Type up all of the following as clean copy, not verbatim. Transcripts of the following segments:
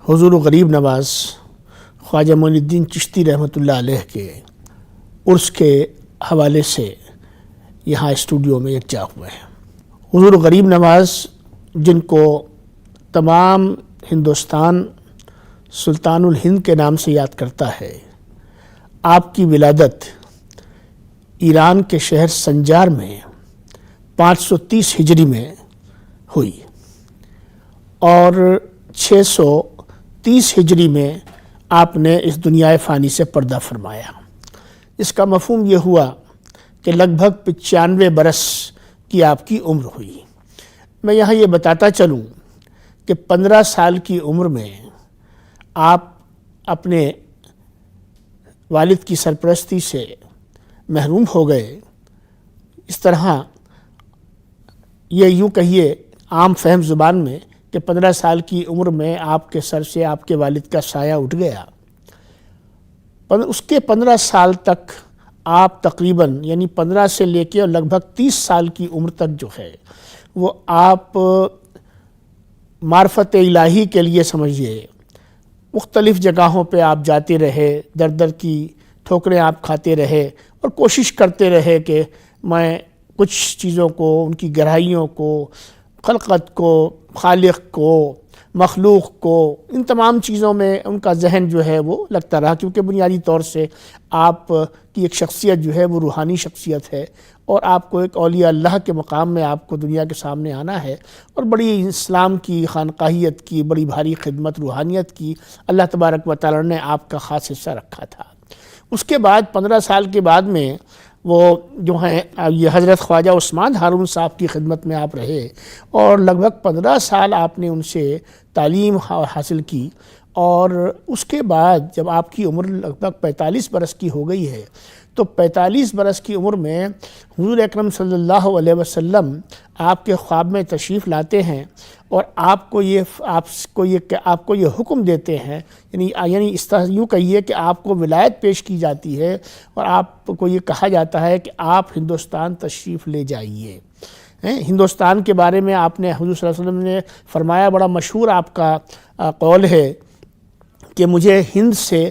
حضور غریب نواز خواجہ معین الدین چشتی رحمۃ اللہ علیہ کے عرس کے حوالے سے یہاں اسٹوڈیو میں یکجا ہوئے ہیں۔ حضور غریب نواز جن کو تمام ہندوستان سلطان الہند کے نام سے یاد کرتا ہے، آپ کی ولادت ایران کے شہر سنجار میں 530 ہجری میں ہوئی اور 630 ہجری میں آپ نے اس دنیا فانی سے پردہ فرمایا۔ اس کا مفہوم یہ ہوا کہ لگ بھگ 95 برس کی آپ کی عمر ہوئی۔ میں یہاں یہ بتاتا چلوں کہ 15 سال کی عمر میں آپ اپنے والد کی سرپرستی سے محروم ہو گئے۔ اس طرح یہ یوں کہیے عام فہم زبان میں کہ 15 سال کی عمر میں آپ کے سر سے آپ کے والد کا سایہ اٹھ گیا۔ اس کے 15 سال تک آپ تقریباً 15 سے لے کے اور لگ بھگ 30 سال کی عمر تک جو ہے وہ آپ معرفت الہی کے لیے سمجھیے مختلف جگہوں پہ آپ جاتے رہے، در در کی ٹھوکریں آپ کھاتے رہے اور کوشش کرتے رہے کہ میں کچھ چیزوں کو، ان کی گہرائیوں کو، خلقت کو، خالق کو، مخلوق کو، ان تمام چیزوں میں ان کا ذہن جو ہے وہ لگتا رہا، کیونکہ بنیادی طور سے آپ کی ایک شخصیت جو ہے وہ روحانی شخصیت ہے اور آپ کو ایک اولیاء اللہ کے مقام میں آپ کو دنیا کے سامنے آنا ہے اور بڑی اسلام کی، خانقاہیت کی بڑی بھاری خدمت، روحانیت کی اللہ تبارک و تعالی نے آپ کا خاص حصہ رکھا تھا۔ اس کے بعد 15 سال کے بعد میں وہ جو ہیں یہ حضرت خواجہ عثمان ہارون صاحب کی خدمت میں آپ رہے اور لگ بھگ 15 سال آپ نے ان سے تعلیم حاصل کی اور اس کے بعد جب آپ کی عمر لگ بھگ 45 برس کی ہو گئی ہے تو 45 برس کی عمر میں حضور اکرم صلی اللہ علیہ وسلم آپ کے خواب میں تشریف لاتے ہیں اور آپ کو یہ حکم دیتے ہیں، یعنی اس طرح یوں کہیے کہ آپ کو ولایت پیش کی جاتی ہے اور آپ کو یہ کہا جاتا ہے کہ آپ ہندوستان تشریف لے جائیے۔ ہندوستان کے بارے میں آپ نے حضور صلی اللہ علیہ وسلم نے فرمایا، بڑا مشہور آپ کا قول ہے کہ مجھے ہند سے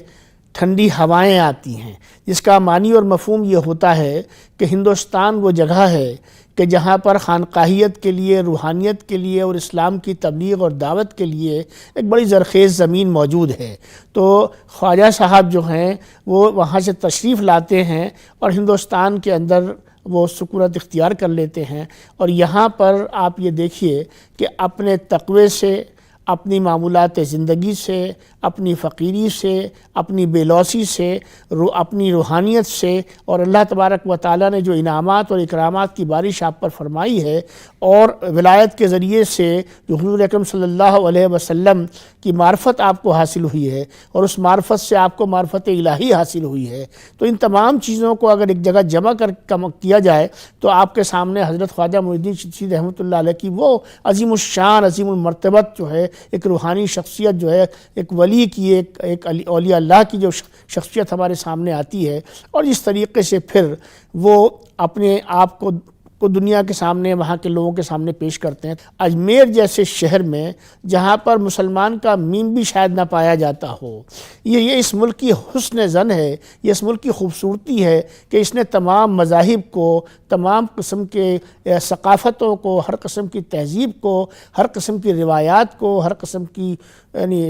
ٹھنڈی ہوائیں آتی ہیں، جس کا معنی اور مفہوم یہ ہوتا ہے کہ ہندوستان وہ جگہ ہے کہ جہاں پر خانقاہیت کے لیے، روحانیت کے لیے اور اسلام کی تبلیغ اور دعوت کے لیے ایک بڑی زرخیز زمین موجود ہے۔ تو خواجہ صاحب جو ہیں وہ وہاں سے تشریف لاتے ہیں اور ہندوستان کے اندر وہ سکونت اختیار کر لیتے ہیں اور یہاں پر آپ یہ دیکھیے کہ اپنے تقوی سے، اپنی معمولات زندگی سے، اپنی فقیری سے، اپنی بے لوثی سے، اپنی روحانیت سے اور اللہ تبارک و تعالیٰ نے جو انعامات اور اکرامات کی بارش آپ پر فرمائی ہے اور ولایت کے ذریعے سے جو حضور اکرم صلی اللہ علیہ وسلم کی معرفت آپ کو حاصل ہوئی ہے اور اس معرفت سے آپ کو معرفت الہی حاصل ہوئی ہے، تو ان تمام چیزوں کو اگر ایک جگہ جمع کیا جائے تو آپ کے سامنے حضرت خواجہ معین الدین چشتی رحمۃ اللہ علیہ کی وہ عظیم الشان، عظیم المرتبت جو ہے، ایک روحانی شخصیت جو ہے، ایک ولی کی، ایک اولیاء اللہ کی جو شخصیت ہمارے سامنے آتی ہے اور اس طریقے سے پھر وہ اپنے آپ کو دنیا کے سامنے، وہاں کے لوگوں کے سامنے پیش کرتے ہیں۔ اجمیر جیسے شہر میں جہاں پر مسلمان کا میم بھی شاید نہ پایا جاتا ہو، یہ اس ملک کی حسن زن ہے، یہ اس ملک کی خوبصورتی ہے کہ اس نے تمام مذاہب کو، تمام قسم کے ثقافتوں کو، ہر قسم کی تہذیب کو، ہر قسم کی روایات کو، ہر قسم کی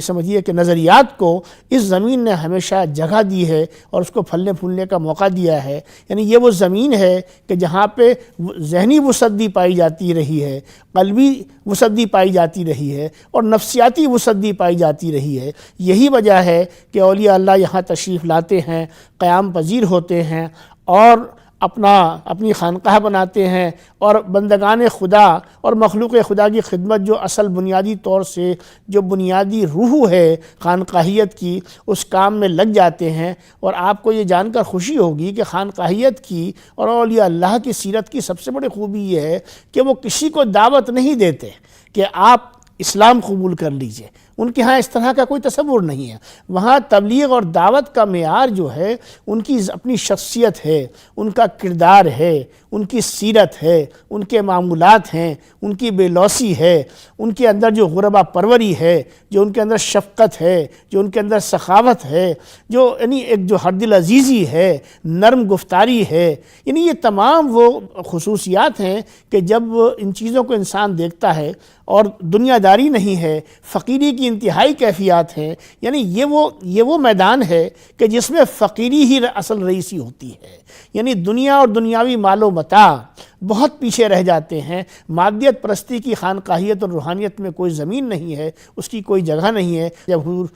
سمجھیے کہ نظریات کو اس زمین نے ہمیشہ جگہ دی ہے اور اس کو پھلنے پھولنے کا موقع دیا ہے۔ یعنی یہ وہ زمین ہے کہ جہاں پہ ذہنی وسعت پائی جاتی رہی ہے، قلبی وسعت پائی جاتی رہی ہے اور نفسیاتی وسعت پائی جاتی رہی ہے۔ یہی وجہ ہے کہ اولیاء اللہ یہاں تشریف لاتے ہیں، قیام پذیر ہوتے ہیں اور اپنی خانقاہ بناتے ہیں اور بندگان خدا اور مخلوق خدا کی خدمت جو اصل بنیادی طور سے جو بنیادی روح ہے خانقاہیت کی، اس کام میں لگ جاتے ہیں۔ اور آپ کو یہ جان کر خوشی ہوگی کہ خانقاہیت کی اور اولیاء اللہ کی سیرت کی سب سے بڑی خوبی یہ ہے کہ وہ کسی کو دعوت نہیں دیتے کہ آپ اسلام قبول کر لیجئے، ان کے ہاں اس طرح کا کوئی تصور نہیں ہے۔ وہاں تبلیغ اور دعوت کا معیار جو ہے ان کی اپنی شخصیت ہے، ان کا کردار ہے، ان کی سیرت ہے، ان کے معمولات ہیں، ان کی بے لوثی ہے، ان کے اندر جو غربا پروری ہے، جو ان کے اندر شفقت ہے، جو ان کے اندر سخاوت ہے، جو یعنی ایک جو ہر دل عزیزی ہے، نرم گفتاری ہے، یعنی یہ تمام وہ خصوصیات ہیں کہ جب ان چیزوں کو انسان دیکھتا ہے اور دنیا داری نہیں ہے، فقیری کی انتہائی کیفیات ہیں، یعنی یہ وہ میدان ہے کہ جس میں فقیری ہی اصل رئیسی ہوتی ہے، یعنی دنیا اور دنیاوی مال و متاع بہت پیچھے رہ جاتے ہیں۔ مادیت پرستی کی خانقاہیت اور روحانیت میں کوئی زمین نہیں ہے، اس کی کوئی جگہ نہیں ہے۔ جب حضور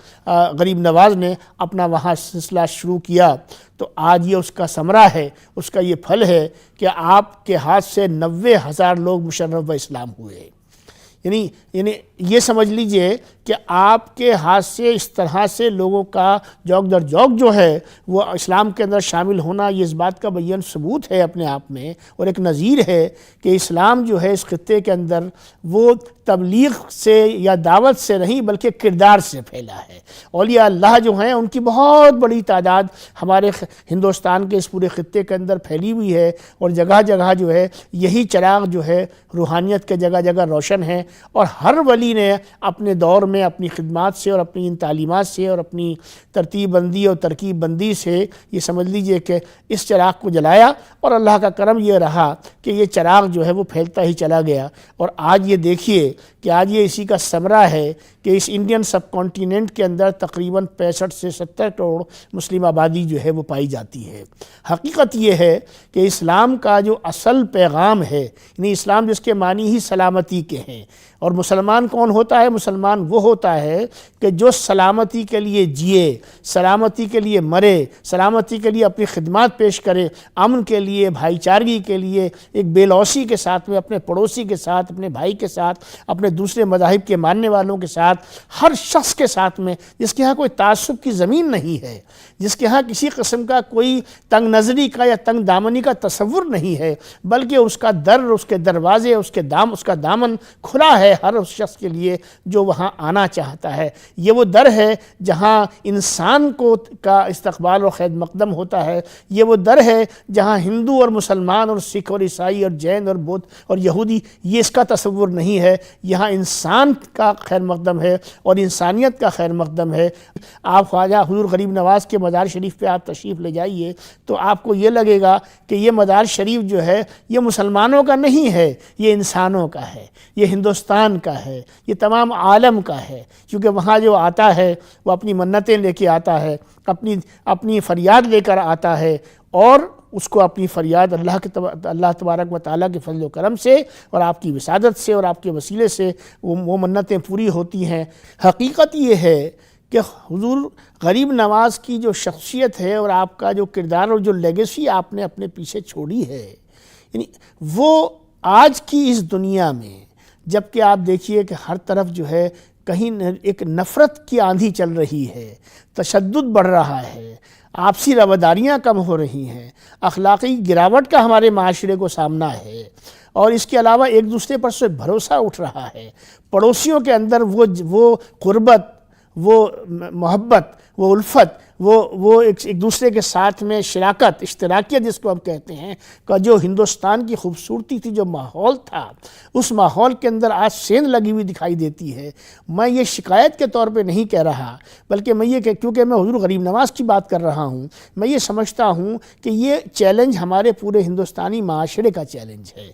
غریب نواز نے اپنا وہاں سلسلہ شروع کیا تو آج یہ اس کا ثمرہ ہے، اس کا یہ پھل ہے کہ آپ کے ہاتھ سے 90,000 لوگ مشرف اسلام ہوئے۔ یعنی یہ سمجھ لیجئے کہ آپ کے ہاتھ سے اس طرح سے لوگوں کا جوک در جوک جو ہے وہ اسلام کے اندر شامل ہونا، یہ اس بات کا بیان ثبوت ہے اپنے آپ میں، اور ایک نظیر ہے کہ اسلام جو ہے اس خطے کے اندر وہ تبلیغ سے یا دعوت سے نہیں بلکہ کردار سے پھیلا ہے۔ اولیاء اللہ جو ہیں ان کی بہت بڑی تعداد ہمارے ہندوستان کے اس پورے خطے کے اندر پھیلی ہوئی ہے، اور جگہ جگہ جو ہے یہی چراغ جو ہے روحانیت کے جگہ جگہ روشن ہے، اور ہر ولی نے اپنے دور میں اپنی خدمات سے اور اپنی ان تعلیمات سے اور اپنی ترتیب بندی اور ترکیب بندی سے یہ سمجھ لیجئے کہ اس چراغ کو جلایا، اور اللہ کا کرم یہ رہا کہ یہ چراغ جو ہے وہ پھیلتا ہی چلا گیا، اور آج یہ دیکھیے کہ آج یہ اسی کا ثمرہ ہے کہ اس انڈین سب کانٹیننٹ کے اندر تقریباً 65 سے 70 کروڑ مسلم آبادی جو ہے وہ پائی جاتی ہے۔ حقیقت یہ ہے کہ اسلام کا جو اصل پیغام ہے، یعنی اسلام جس کے معنی ہی سلامتی کے ہیں، اور مسلمان کون ہوتا ہے؟ مسلمان وہ ہوتا ہے کہ جو سلامتی کے لیے جیے، سلامتی کے لیے مرے، سلامتی کے لیے اپنی خدمات پیش کرے، امن کے لیے، بھائی چارگی کے لیے، ایک بے لوثی کے ساتھ میں اپنے پڑوسی کے ساتھ، اپنے بھائی کے ساتھ، اپنے دوسرے مذاہب کے ماننے والوں کے ساتھ، ہر شخص کے ساتھ میں، جس کے ہاں کوئی تعصب کی زمین نہیں ہے، جس کے ہاں کسی قسم کا کوئی تنگ نظری کا یا تنگ دامنی کا تصور نہیں ہے، بلکہ اس کا در، اس کے دروازے، اس کا دامن کھلا ہے ہر اس شخص کے لیے جو وہاں آنا چاہتا ہے۔ یہ وہ در ہے جہاں انسان کا استقبال اور خیر مقدم ہوتا ہے، یہ وہ در ہے جہاں ہندو اور مسلمان اور سکھ اور عیسائی اور جین اور بدھ اور یہودی یہ اس کا تصور نہیں ہے، یہاں انسان کا خیر مقدم ہے اور انسانیت کا خیر مقدم ہے۔ آپ خواجہ حضور غریب نواز کے مزار شریف پہ آپ تشریف لے جائیے تو آپ کو یہ لگے گا کہ یہ مزار شریف جو ہے یہ مسلمانوں کا نہیں ہے، یہ انسانوں کا ہے، یہ ہندوستان کا ہے، یہ تمام عالم کا ہے، کیونکہ وہاں جو آتا ہے وہ اپنی منتیں لے کے آتا ہے، اپنی فریاد لے کر آتا ہے، اور اس کو اپنی فریاد اللہ تبارک و تعالیٰ کے فضل و کرم سے اور آپ کی وسادت سے اور آپ کے وسیلے سے وہ منتیں پوری ہوتی ہیں۔ حقیقت یہ ہے کہ حضور غریب نواز کی جو شخصیت ہے اور آپ کا جو کردار اور جو لیگیسی آپ نے اپنے پیچھے چھوڑی ہے، یعنی وہ آج کی اس دنیا میں، جبکہ آپ دیکھیے کہ ہر طرف جو ہے کہیں ایک نفرت کی آندھی چل رہی ہے، تشدد بڑھ رہا ہے، آپسی رواداریاں کم ہو رہی ہیں، اخلاقی گراوٹ کا ہمارے معاشرے کو سامنا ہے، اور اس کے علاوہ ایک دوسرے پر سے بھروسہ اٹھ رہا ہے، پڑوسیوں کے اندر وہ قربت، وہ محبت، وہ الفت، وہ ایک دوسرے کے ساتھ میں شراکت، اشتراکیت جس کو ہم کہتے ہیں، کا جو ہندوستان کی خوبصورتی تھی، جو ماحول تھا، اس ماحول کے اندر آج سیندھ لگی ہوئی دکھائی دیتی ہے۔ میں یہ شکایت کے طور پہ نہیں کہہ رہا، بلکہ میں یہ کہ کیونکہ میں حضور غریب نواز کی بات کر رہا ہوں، میں یہ سمجھتا ہوں کہ یہ چیلنج ہمارے پورے ہندوستانی معاشرے کا چیلنج ہے۔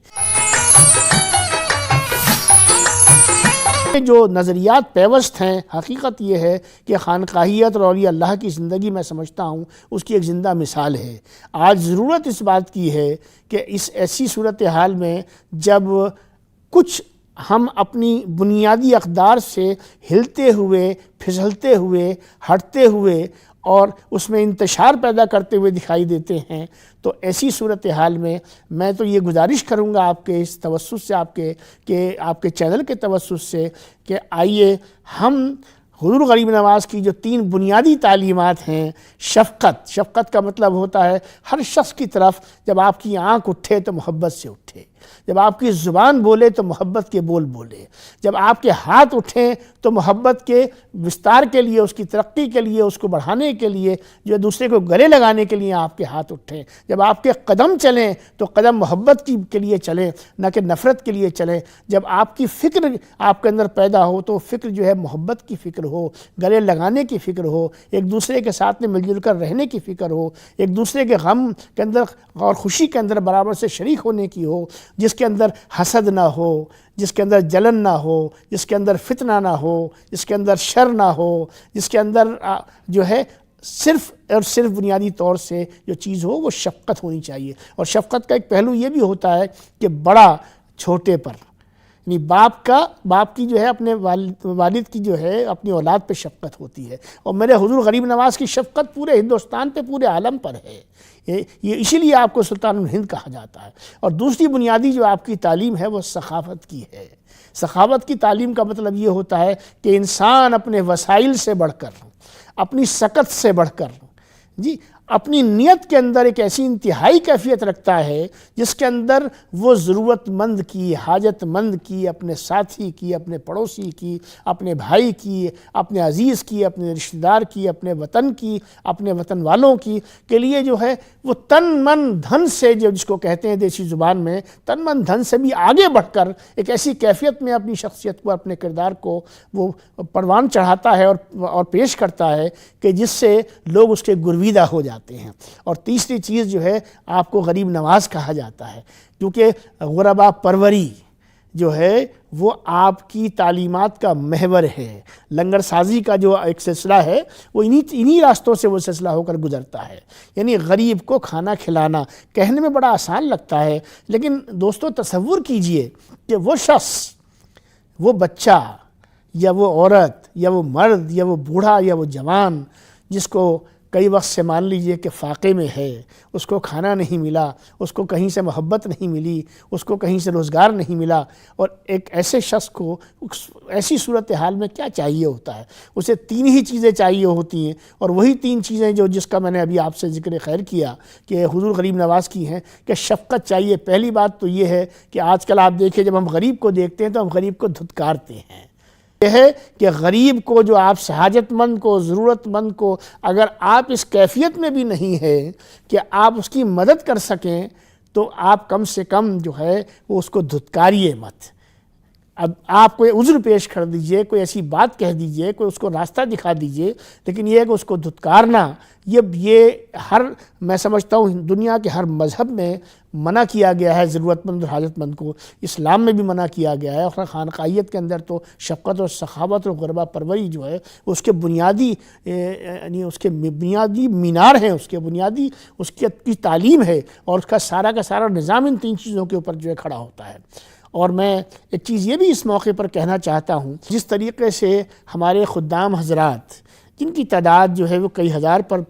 جو نظریات پیوست ہیں، حقیقت یہ ہے کہ خانقاہیت اور اولیاء اللہ کی زندگی میں سمجھتا ہوں اس کی ایک زندہ مثال ہے۔ آج ضرورت اس بات کی ہے کہ اس ایسی صورتحال میں جب کچھ ہم اپنی بنیادی اقدار سے ہلتے ہوئے، پھسلتے ہوئے، ہٹتے ہوئے اور اس میں انتشار پیدا کرتے ہوئے دکھائی دیتے ہیں، تو ایسی صورتحال میں تو یہ گزارش کروں گا آپ کے اس توسط سے، آپ کے چینل کے توسط سے، کہ آئیے ہم حضور غریب نواز کی جو 3 بنیادی تعلیمات ہیں، شفقت کا مطلب ہوتا ہے ہر شخص کی طرف جب آپ کی آنکھ اٹھے تو محبت سے اٹھے، اٹھے، جب آپ کی زبان بولے تو محبت کے بول بولے، جب آپ کے ہاتھ اٹھیں تو محبت کے وستار کے لیے، اس کی ترقی کے لیے، اس کو بڑھانے کے لیے، جو دوسرے کو گلے لگانے کے لیے آپ کے ہاتھ اٹھیں، جب آپ کے قدم چلیں تو قدم محبت کے لیے چلیں نہ کہ نفرت کے لیے چلیں، جب آپ کی فکر آپ کے اندر پیدا ہو تو فکر جو ہے محبت کی فکر ہو، گلے لگانے کی فکر ہو، ایک دوسرے کے ساتھ میں مل جل کر رہنے کی فکر ہو، ایک دوسرے کے غم کے اندر اور خوشی کے اندر برابر سے شریک ہونے کی ہو، جس کے اندر حسد نہ ہو، جس کے اندر جلن نہ ہو، جس کے اندر فتنہ نہ ہو، جس کے اندر شر نہ ہو، جس کے اندر جو ہے صرف اور صرف بنیادی طور سے جو چیز ہو وہ شفقت ہونی چاہیے۔ اور شفقت کا ایک پہلو یہ بھی ہوتا ہے کہ بڑا چھوٹے پر، یعنی باپ کی جو ہے اپنے والد کی جو ہے اپنی اولاد پہ شفقت ہوتی ہے، اور میرے حضور غریب نواز کی شفقت پورے ہندوستان پہ، پورے عالم پر ہے، یہ اسی لیے آپ کو سلطان الہند کہا جاتا ہے۔ اور دوسری بنیادی جو آپ کی تعلیم ہے وہ سخاوت کی ہے۔ سخاوت کی تعلیم کا مطلب یہ ہوتا ہے کہ انسان اپنے وسائل سے بڑھ کر، اپنی سکت سے بڑھ کر، اپنی نیت کے اندر ایک ایسی انتہائی کیفیت رکھتا ہے جس کے اندر وہ ضرورت مند کی، حاجت مند کی، اپنے ساتھی کی، اپنے پڑوسی کی، اپنے بھائی کی، اپنے عزیز کی، اپنے رشتہ دار کی، اپنے وطن کی، اپنے وطن والوں کی کے لیے جو ہے وہ تن من دھن سے، جو جس کو کہتے ہیں دیسی زبان میں تن من دھن سے بھی آگے بڑھ کر ایک ایسی کیفیت میں اپنی شخصیت کو، اپنے کردار کو وہ پروان چڑھاتا ہے اور پیش کرتا ہے کہ جس سے لوگ اس کے گرویدہ ہو جاتے ہیں۔ اور تیسری چیز جو ہے آپ کو غریب نواز کہا جاتا ہے، کیونکہ غربا پروری جو ہے وہ آپ کی تعلیمات کا محور ہے۔ لنگر سازی کا جو ایک سلسلہ ہے وہ انہی راستوں سے وہ سلسلہ ہو کر گزرتا ہے، یعنی غریب کو کھانا کھلانا۔ کہنے میں بڑا آسان لگتا ہے، لیکن دوستو تصور کیجئے کہ وہ شخص، وہ بچہ یا وہ عورت یا وہ مرد یا وہ بوڑھا یا وہ جوان جس کو کئی وقت سے مان لیجئے کہ فاقے میں ہے، اس کو کھانا نہیں ملا، اس کو کہیں سے محبت نہیں ملی، اس کو کہیں سے روزگار نہیں ملا، اور ایک ایسے شخص کو ایسی صورتحال میں کیا چاہیے ہوتا ہے؟ اسے تین ہی چیزیں چاہیے ہوتی ہیں، اور وہی تین چیزیں جس کا میں نے ابھی آپ سے ذکر خیر کیا کہ حضور غریب نواز کی ہیں کہ شفقت چاہیے۔ پہلی بات تو یہ ہے کہ آج کل آپ دیکھیں جب ہم غریب کو دیکھتے ہیں تو ہم غریب کو دھتکارتے ہیں۔ یہ ہے کہ غریب کو، جو آپ حاجت مند کو، ضرورت مند کو، اگر آپ اس کیفیت میں بھی نہیں ہے کہ آپ اس کی مدد کر سکیں تو آپ کم سے کم جو ہے وہ اس کو دھتکاریے مت۔ اب آپ کوئی عذر پیش کر دیجئے، کوئی ایسی بات کہہ دیجئے، کوئی اس کو راستہ دکھا دیجئے، لیکن یہ ہے کہ اس کو دھتکارنا یہ میں سمجھتا ہوں دنیا کے ہر مذہب میں منع کیا گیا ہے ضرورت مند اور حاجت مند کو، اسلام میں بھی منع کیا گیا ہے، اور خانقاہیت کے اندر تو شفقت اور سخاوت اور غربا پروری جو ہے اس کے بنیادی یعنی اس کے بنیادی مینار ہیں، اس کی تعلیم ہے، اور اس کا سارا نظام ان تین چیزوں کے اوپر جو ہے کھڑا ہوتا ہے۔ اور میں ایک چیز یہ بھی اس موقع پر کہنا چاہتا ہوں، جس طریقے سے ہمارے خدام حضرات، جن کی تعداد جو ہے وہ کئی ہزار پر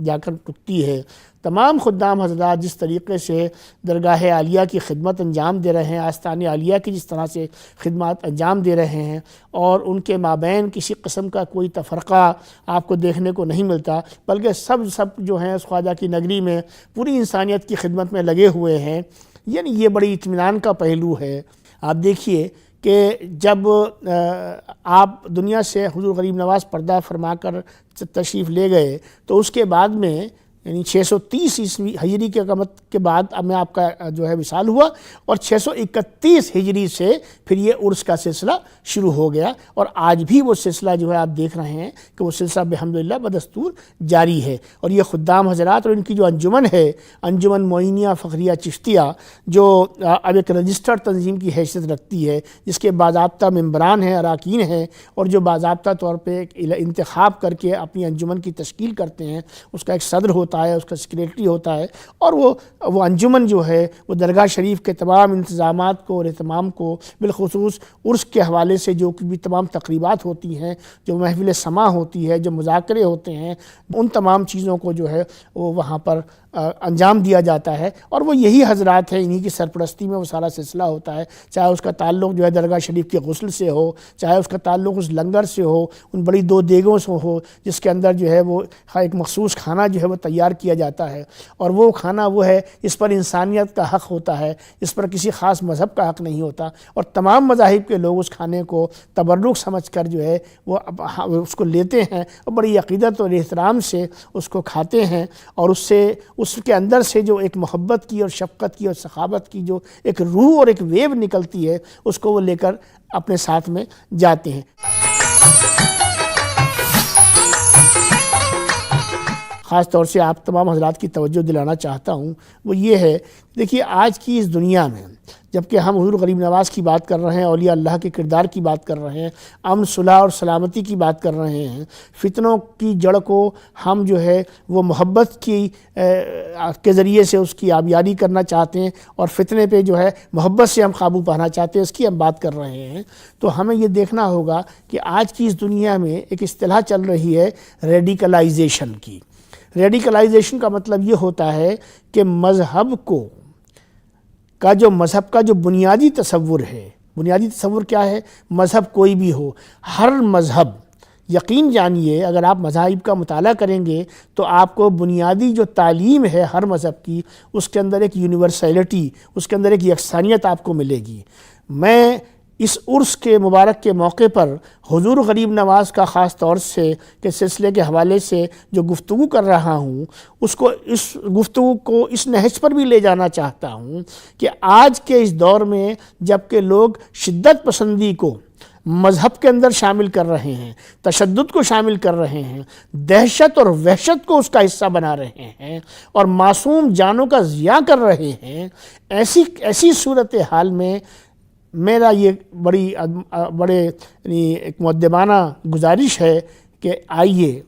جا کر رکتی ہے، تمام خدام حضرات جس طریقے سے درگاہ عالیہ کی خدمت انجام دے رہے ہیں، آستان عالیہ کی جس طرح سے خدمات انجام دے رہے ہیں، اور ان کے مابین کسی قسم کا کوئی تفرقہ آپ کو دیکھنے کو نہیں ملتا، بلکہ سب جو ہیں اس خواجہ کی نگری میں پوری انسانیت کی خدمت میں لگے ہوئے ہیں، یعنی یہ بڑی اطمینان کا پہلو ہے۔ آپ دیکھیے کہ جب آپ دنیا سے حضور غریب نواز پردہ فرما کر تشریف لے گئے تو اس کے بعد میں یعنی 630 عیسوی ہجری کے قامت کے بعد میں آپ کا جو ہے وصال ہوا، اور 631 ہجری سے پھر یہ عرس کا سلسلہ شروع ہو گیا، اور آج بھی وہ سلسلہ جو ہے آپ دیکھ رہے ہیں کہ وہ سلسلہ بحمدللہ بدستور جاری ہے۔ اور یہ خدام حضرات اور ان کی جو انجمن ہے، انجمن معینیہ فخریہ چشتیہ، جو اب ایک رجسٹرڈ تنظیم کی حیثیت رکھتی ہے، جس کے باضابطہ ممبران ہیں، اراکین ہیں، اور جو باضابطہ طور پہ انتخاب کر کے اپنی انجمن کی تشکیل کرتے ہیں، اس کا ایک صدر ہوتا ہے، اس کا سیکریٹری ہوتا ہے، اور وہ انجمن جو ہے وہ درگاہ شریف کے تمام انتظامات کو اور اہتمام کو، بالخصوص عرس کے حوالے سے جو بھی تمام تقریبات ہوتی ہیں، جو محفل سماع ہوتی ہے، جو مذاکرے ہوتے ہیں، ان تمام چیزوں کو جو ہے وہ وہاں پر انجام دیا جاتا ہے، اور وہ یہی حضرات ہیں، انہی کی سرپرستی میں وہ سارا سلسلہ ہوتا ہے، چاہے اس کا تعلق جو ہے درگاہ شریف کے غسل سے ہو، چاہے اس کا تعلق اس لنگر سے ہو، ان بڑی 2 دیگوں سے ہو جس کے اندر جو ہے وہ ایک مخصوص کھانا جو ہے وہ تیار تیار کیا جاتا ہے، اور وہ کھانا وہ ہے اس پر انسانیت کا حق ہوتا ہے، اس پر کسی خاص مذہب کا حق نہیں ہوتا، اور تمام مذاہب کے لوگ اس کھانے کو تبرک سمجھ کر جو ہے وہ اس کو لیتے ہیں اور بڑی عقیدت اور احترام سے اس کو کھاتے ہیں، اور اس کے اندر سے جو ایک محبت کی اور شفقت کی اور سخاوت کی جو ایک روح اور ایک ویو نکلتی ہے اس کو وہ لے کر اپنے ساتھ میں جاتے ہیں۔ خاص طور سے آپ تمام حضرات کی توجہ دلانا چاہتا ہوں وہ یہ ہے، دیکھیے آج کی اس دنیا میں جبکہ ہم حضور غریب نواز کی بات کر رہے ہیں، اولیاء اللہ کے کردار کی بات کر رہے ہیں، امن صلح اور سلامتی کی بات کر رہے ہیں، فتنوں کی جڑ کو ہم جو ہے وہ محبت کے ذریعے سے اس کی آبیاری کرنا چاہتے ہیں، اور فتنے پہ جو ہے محبت سے ہم قابو پانا چاہتے ہیں، اس کی ہم بات کر رہے ہیں۔ تو ہمیں یہ دیکھنا ہوگا کہ آج کی اس دنیا میں ایک اصطلاح چل رہی ہے ریڈیکلائزیشن کی۔ ریڈیکلائزیشن کا مطلب یہ ہوتا ہے کہ مذہب کا جو بنیادی تصور ہے، بنیادی تصور کیا ہے؟ مذہب کوئی بھی ہو، ہر مذہب، یقین جانیے اگر آپ مذاہب کا مطالعہ کریں گے تو آپ کو بنیادی جو تعلیم ہے ہر مذہب کی، اس کے اندر ایک یونیورسلٹی، اس کے اندر ایک یکسانیت آپ کو ملے گی۔ میں اس عرس کے مبارک کے موقع پر حضور غریب نواز کا خاص طور سے کے سلسلے کے حوالے سے جو گفتگو کر رہا ہوں، اس گفتگو کو اس نہج پر بھی لے جانا چاہتا ہوں کہ آج کے اس دور میں جب کہ لوگ شدت پسندی کو مذہب کے اندر شامل کر رہے ہیں، تشدد کو شامل کر رہے ہیں، دہشت اور وحشت کو اس کا حصہ بنا رہے ہیں، اور معصوم جانوں کا ضیاع کر رہے ہیں، ایسی صورتحال میں میرا یہ بڑے ایک مؤدبانہ گزارش ہے کہ آئیے،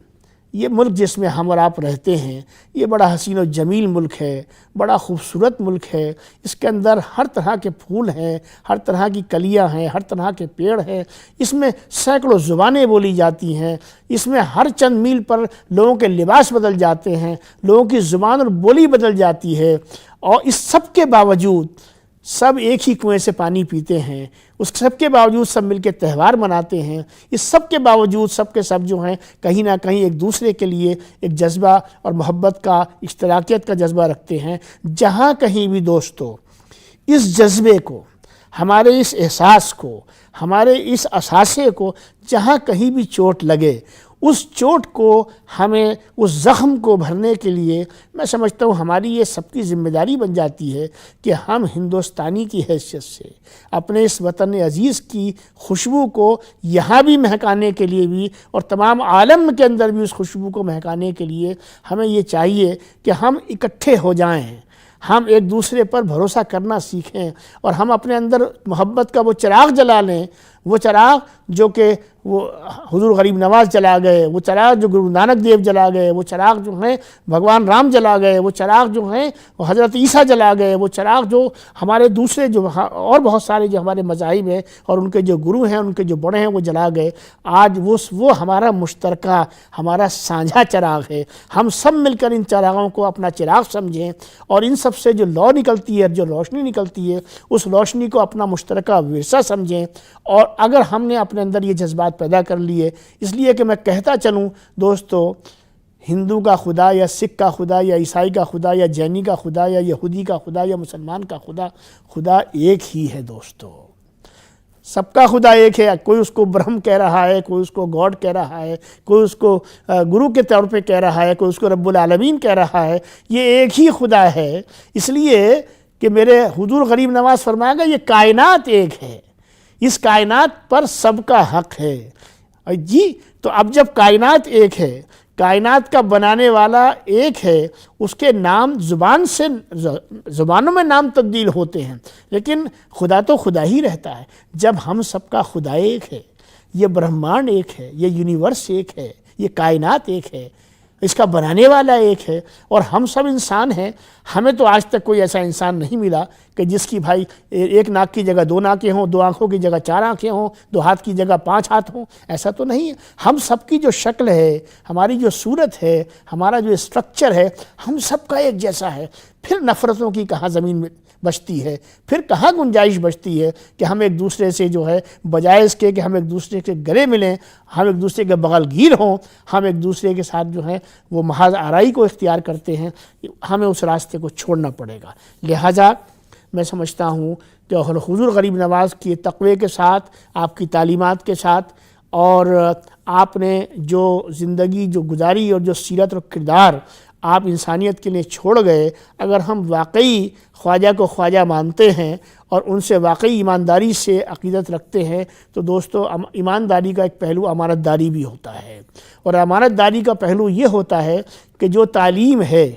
یہ ملک جس میں ہم اور آپ رہتے ہیں یہ بڑا حسین و جمیل ملک ہے، بڑا خوبصورت ملک ہے، اس کے اندر ہر طرح کے پھول ہیں، ہر طرح کی کلیاں ہیں، ہر طرح کے پیڑ ہیں، اس میں سینکڑوں زبانیں بولی جاتی ہیں، اس میں ہر چند میل پر لوگوں کے لباس بدل جاتے ہیں، لوگوں کی زبان اور بولی بدل جاتی ہے، اور اس سب کے باوجود سب ایک ہی کنویں سے پانی پیتے ہیں، اس سب کے باوجود سب مل کے تہوار مناتے ہیں، اس سب کے باوجود سب کے سب جو ہیں کہیں نہ کہیں ایک دوسرے کے لیے ایک جذبہ اور محبت کا، اشتراکیت کا جذبہ رکھتے ہیں۔ جہاں کہیں بھی دوستو اس جذبے کو، ہمارے اس احساس کو، ہمارے اس اثاثے کو جہاں کہیں بھی چوٹ لگے، اس چوٹ کو ہمیں، اس زخم کو بھرنے کے لیے میں سمجھتا ہوں ہماری یہ سب کی ذمہ داری بن جاتی ہے کہ ہم ہندوستانی کی حیثیت سے اپنے اس وطن عزیز کی خوشبو کو یہاں بھی مہکانے کے لیے بھی، اور تمام عالم کے اندر بھی اس خوشبو کو مہکانے کے لیے ہمیں یہ چاہیے کہ ہم اکٹھے ہو جائیں، ہم ایک دوسرے پر بھروسہ کرنا سیکھیں، اور ہم اپنے اندر محبت کا وہ چراغ جلا لیں، وہ چراغ جو کہ وہ حضور غریب نواز جلا گئے، وہ چراغ جو گرو نانک دیو جلا گئے، وہ چراغ جو ہیں بھگوان رام جلا گئے، وہ چراغ جو ہیں وہ حضرت عیسیٰ جلا گئے، وہ چراغ جو ہمارے دوسرے جو اور بہت سارے جو ہمارے مذاہب ہیں اور ان کے جو گرو ہیں، ان کے جو بڑے ہیں، وہ جلا گئے۔ آج وہ ہمارا مشترکہ، ہمارا سانجھا چراغ ہے۔ ہم سب مل کر ان چراغوں کو اپنا چراغ سمجھیں، اور ان سب سے جو لو نکلتی ہے، جو روشنی نکلتی ہے، اس روشنی کو اپنا مشترکہ ورثہ سمجھیں۔ اور اگر ہم نے اپنے اندر یہ جذبات پیدا کر لیے، اس لیے کہ میں کہتا چلوں دوستو، ہندو کا خدا یا سکھ کا خدا یا عیسائی کا خدا یا جینی کا خدا یا یہودی کا خدا یا مسلمان کا خدا ایک ہی ہے دوستو، سب کا خدا ایک ہے۔ کوئی اس کو برہم کہہ رہا ہے، کوئی اس کو گاڈ کہہ رہا ہے، کوئی اس کو گرو کے طور پہ کہہ رہا ہے، کوئی اس کو رب العالمین کہہ رہا ہے، یہ ایک ہی خدا ہے۔ اس لیے کہ میرے حضور غریب نواز فرمائے گا یہ کائنات ایک ہے، اس کائنات پر سب کا حق ہے جی۔ تو اب جب کائنات ایک ہے، کائنات کا بنانے والا ایک ہے، اس کے نام زبانوں میں نام تبدیل ہوتے ہیں، لیکن خدا تو خدا ہی رہتا ہے۔ جب ہم سب کا خدا ایک ہے، یہ برہمانڈ ایک ہے، یہ یونیورس ایک ہے، یہ کائنات ایک ہے، اس کا بنانے والا ایک ہے، اور ہم سب انسان ہیں۔ ہمیں تو آج تک کوئی ایسا انسان نہیں ملا کہ جس کی بھائی ایک ناک کی جگہ دو ناکیں ہوں، دو آنکھوں کی جگہ چار آنکھیں ہوں، دو ہاتھ کی جگہ پانچ ہاتھ ہوں، ایسا تو نہیں ہے۔ ہم سب کی جو شکل ہے، ہماری جو صورت ہے، ہمارا جو اسٹرکچر ہے، ہم سب کا ایک جیسا ہے۔ پھر نفرتوں کی کہاں زمین میں بچتی ہے، پھر کہاں گنجائش بچتی ہے کہ ہم ایک دوسرے سے جو ہے بجائے اس کے کہ ہم ایک دوسرے کے گلے ملیں، ہم ایک دوسرے کے بغل گیر ہوں، ہم ایک دوسرے کے ساتھ جو ہے وہ محض آرائی کو اختیار کرتے ہیں، ہمیں اس راستے کو چھوڑنا پڑے گا۔ لہٰذا میں سمجھتا ہوں کہ حضور غریب نواز کی تقوی کے ساتھ، آپ کی تعلیمات کے ساتھ، اور آپ نے جو زندگی جو گزاری اور جو سیرت اور کردار آپ انسانیت کے لیے چھوڑ گئے، اگر ہم واقعی خواجہ کو خواجہ مانتے ہیں اور ان سے واقعی ایمانداری سے عقیدت رکھتے ہیں تو دوستو، ایمانداری کا ایک پہلو امانت داری بھی ہوتا ہے، اور امانت داری کا پہلو یہ ہوتا ہے کہ جو تعلیم ہے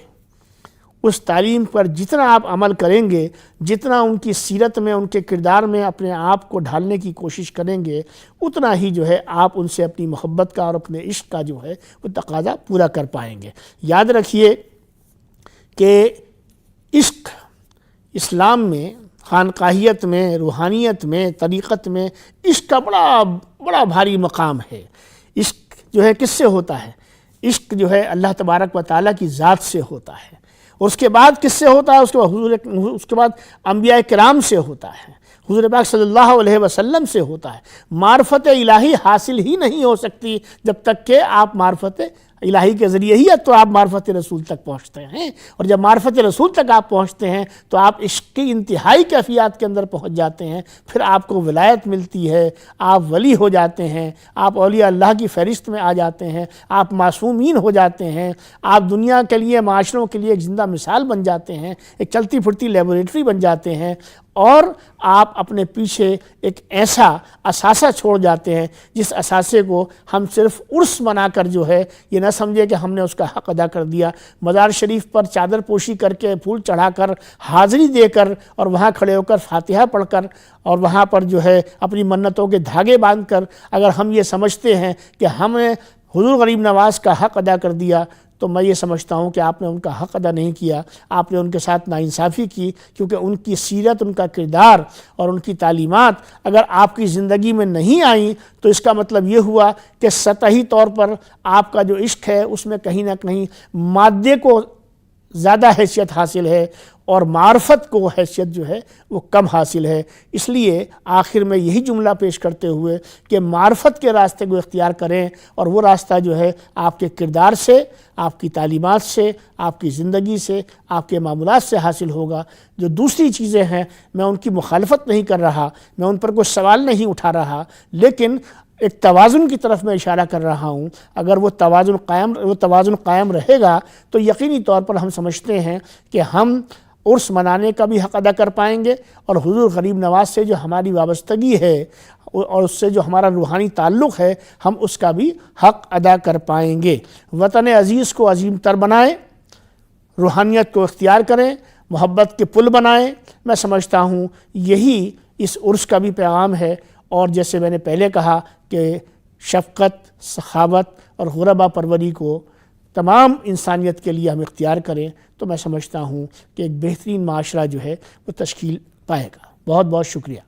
اس تعلیم پر جتنا آپ عمل کریں گے، جتنا ان کی سیرت میں، ان کے کردار میں اپنے آپ کو ڈھالنے کی کوشش کریں گے، اتنا ہی جو ہے آپ ان سے اپنی محبت کا اور اپنے عشق کا جو ہے وہ تقاضا پورا کر پائیں گے۔ یاد رکھیے کہ عشق اسلام میں، خانقاہیت میں، روحانیت میں، طریقت میں عشق کا بڑا بھاری مقام ہے۔ عشق جو ہے کس سے ہوتا ہے؟ عشق جو ہے اللہ تبارک و تعالیٰ کی ذات سے ہوتا ہے، اور اس کے بعد کس سے ہوتا ہے؟ اس کے بعد انبیاء کرام سے ہوتا ہے، حضور پاک صلی اللہ علیہ وسلم سے ہوتا ہے۔ معرفت الہی حاصل ہی نہیں ہو سکتی جب تک کہ آپ معرفت الہی کے ذریعے ہی تو آپ معرفت رسول تک پہنچتے ہیں، اور جب معرفت رسول تک آپ پہنچتے ہیں تو آپ عشق کی انتہائی کیفیات کے اندر پہنچ جاتے ہیں، پھر آپ کو ولایت ملتی ہے، آپ ولی ہو جاتے ہیں، آپ اولیاء اللہ کی فہرست میں آ جاتے ہیں، آپ معصومین ہو جاتے ہیں، آپ دنیا کے لیے، معاشروں کے لیے ایک زندہ مثال بن جاتے ہیں، ایک چلتی پھرتی لیبوریٹری بن جاتے ہیں، اور آپ اپنے پیچھے ایک ایسا اثاثہ چھوڑ جاتے ہیں جس اثاثے کو ہم صرف عرس بنا کر جو ہے یہ نہ سمجھے کہ ہم نے اس کا حق ادا کر دیا۔ مزار شریف پر چادر پوشی کر کے، پھول چڑھا کر، حاضری دے کر، اور وہاں کھڑے ہو کر فاتحہ پڑھ کر، اور وہاں پر جو ہے اپنی منتوں کے دھاگے باندھ کر اگر ہم یہ سمجھتے ہیں کہ ہم نے حضور غریب نواز کا حق ادا کر دیا، تو میں یہ سمجھتا ہوں کہ آپ نے ان کا حق ادا نہیں کیا، آپ نے ان کے ساتھ ناانصافی کی، کیونکہ ان کی سیرت، ان کا کردار اور ان کی تعلیمات اگر آپ کی زندگی میں نہیں آئیں تو اس کا مطلب یہ ہوا کہ سطحی طور پر آپ کا جو عشق ہے اس میں کہیں نہ کہیں مادے کو زیادہ حیثیت حاصل ہے اور معرفت کو حیثیت جو ہے وہ کم حاصل ہے۔ اس لیے آخر میں یہی جملہ پیش کرتے ہوئے کہ معرفت کے راستے کو اختیار کریں، اور وہ راستہ جو ہے آپ کے کردار سے، آپ کی تعلیمات سے، آپ کی زندگی سے، آپ کے معاملات سے حاصل ہوگا۔ جو دوسری چیزیں ہیں میں ان کی مخالفت نہیں کر رہا، میں ان پر کوئی سوال نہیں اٹھا رہا، لیکن ایک توازن کی طرف میں اشارہ کر رہا ہوں۔ اگر وہ توازن قائم رہے گا تو یقینی طور پر ہم سمجھتے ہیں کہ ہم عرس منانے کا بھی حق ادا کر پائیں گے، اور حضور غریب نواز سے جو ہماری وابستگی ہے اور اس سے جو ہمارا روحانی تعلق ہے، ہم اس کا بھی حق ادا کر پائیں گے۔ وطن عزیز کو عظیم تر بنائیں، روحانیت کو اختیار کریں، محبت کے پل بنائیں۔ میں سمجھتا ہوں یہی اس عرس کا بھی پیغام ہے، اور جیسے میں نے پہلے کہا کہ شفقت، سخاوت اور غربا پروری کو تمام انسانیت کے لیے ہم اختیار کریں تو میں سمجھتا ہوں کہ ایک بہترین معاشرہ جو ہے وہ تشکیل پائے گا۔ بہت بہت شکریہ۔